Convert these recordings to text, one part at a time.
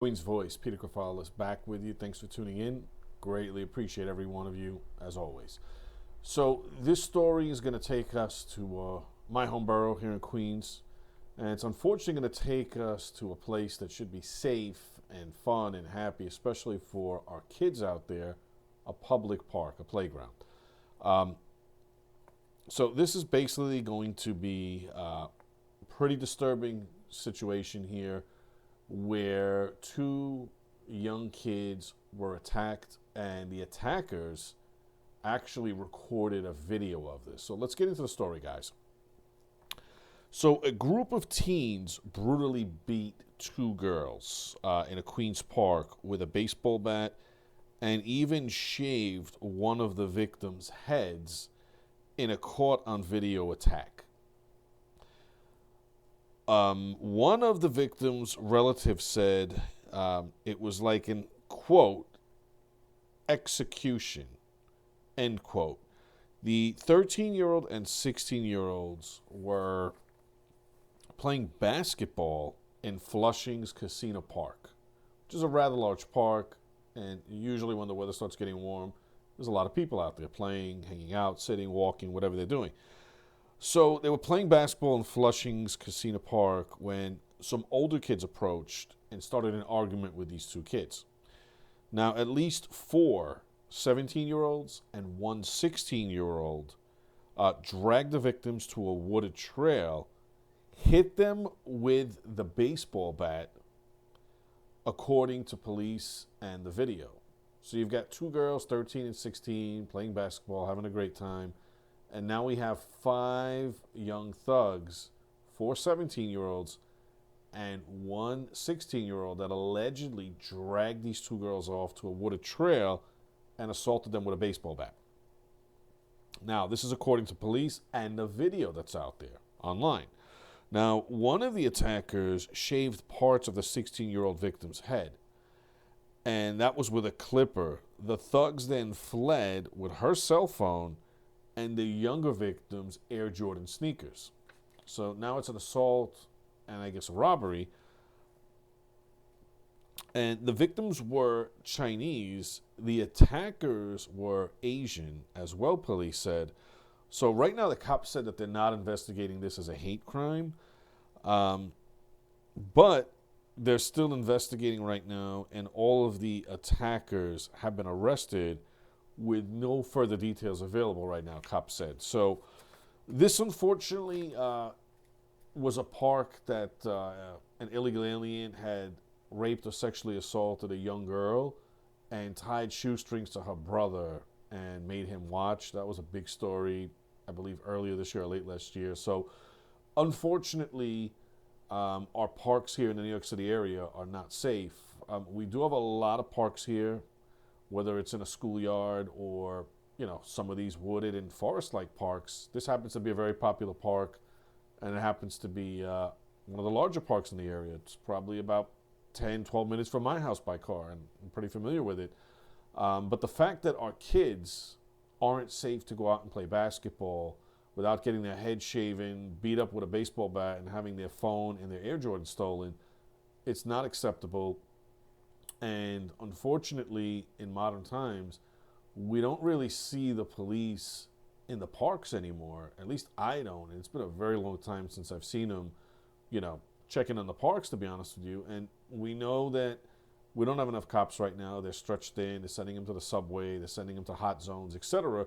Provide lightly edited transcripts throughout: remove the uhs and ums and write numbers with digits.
Queen's Voice, Peter Kefalas, back with you. Thanks for tuning in. Greatly appreciate every one of you, as always. So, this story is going to take us to my home borough here in Queens. And it's unfortunately going to take us to a place that should be safe and fun and happy, especially for our kids out there, a public park, a playground. Um, so, this is basically going to be a pretty disturbing situation here where two young kids were attacked, and the attackers actually recorded a video of this. So let's get into the story, guys. So a group of teens brutally beat two girls in a Queens Park with a baseball bat and even shaved one of the victims' heads in a caught on video attack. One of the victims' relatives said it was like an, quote, execution, end quote. The 13-year-old and 16-year-olds were playing basketball in Flushing's Kissena Park, which is a rather large park, and usually when the weather starts getting warm, there's a lot of people out there playing, hanging out, sitting, walking, whatever they're doing. So they were playing basketball in Flushing's Kissena Park when some older kids approached and started an argument with these two kids. Now, at least four 17-year-olds and one 16-year-old dragged the victims to a wooded trail, hit them with the baseball bat, according to police and the video. So you've got two girls, 13 and 16, playing basketball, having a great time. And now we have five young thugs, four 17-year-olds, and one 16-year-old that allegedly dragged these two girls off to a wooded trail and assaulted them with a baseball bat. Now, this is according to police and the video that's out there online. Now, one of the attackers shaved parts of the 16-year-old victim's head, and that was with a clipper. The thugs then fled with her cell phone and the younger victim's Air Jordan sneakers. So now it's an assault and I guess a robbery. And the victims were Chinese. The attackers were Asian as well, police said. So right now the cops said that they're not investigating this as a hate crime. But they're still investigating right now, and all of the attackers have been arrested with no further details available right now, cops said. So this, unfortunately, was a park that an illegal alien had raped or sexually assaulted a young girl and tied shoestrings to her brother and made him watch. That was a big story, I believe, earlier this year or late last year. So unfortunately, our parks here in the New York City area are not safe. We do have a lot of parks here, whether it's in a schoolyard or, some of these wooded and forest-like parks. This happens to be a very popular park, and it happens to be one of the larger parks in the area. It's probably about 10, 12 minutes from my house by car, and I'm pretty familiar with it. But the fact that our kids aren't safe to go out and play basketball without getting their head shaven, beat up with a baseball bat, and having their phone and their Air Jordan stolen, it's not acceptable. And unfortunately, in modern times, we don't really see the police in the parks anymore. At least I don't. And it's been a very long time since I've seen them, checking on the parks, to be honest with you. And we know that we don't have enough cops right now. They're stretched thin. They're sending them to the subway. They're sending them to hot zones, etc.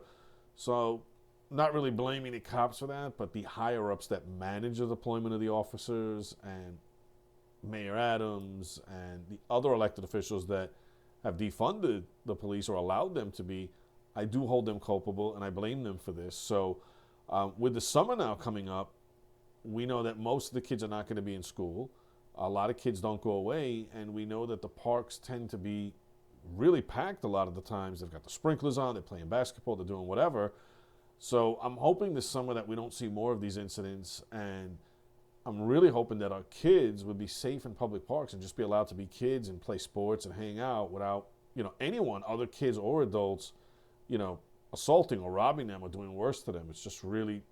So not really blaming the cops for that, but the higher-ups that manage the deployment of the officers and Mayor Adams and the other elected officials that have defunded the police or allowed them to be, I do hold them culpable, and I blame them for this. So with the summer now coming up, we know that most of the kids are not going to be in school. A lot of kids don't go away, and we know that the parks tend to be really packed a lot of the times. They've got the sprinklers on, they're playing basketball, they're doing whatever. So I'm hoping this summer that we don't see more of these incidents, and I'm really hoping that our kids would be safe in public parks and just be allowed to be kids and play sports and hang out without, anyone, other kids or adults, assaulting or robbing them or doing worse to them. It's just really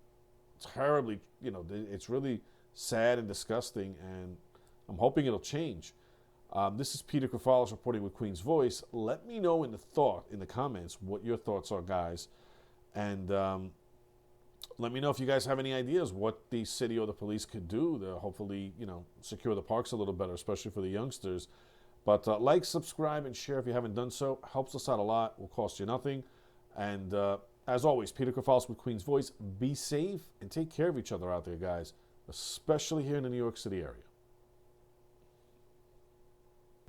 terribly, it's really sad and disgusting, and I'm hoping it'll change. This is Peter Kefalas reporting with Queen's Voice. Let me know in the comments what your thoughts are, guys, and let me know if you guys have any ideas what the city or the police could do to hopefully, secure the parks a little better, especially for the youngsters. But like, subscribe, and share if you haven't done so. Helps us out a lot. Will cost you nothing. And as always, Peter Kefalas with Queen's Voice. Be safe and take care of each other out there, guys, especially here in the New York City area.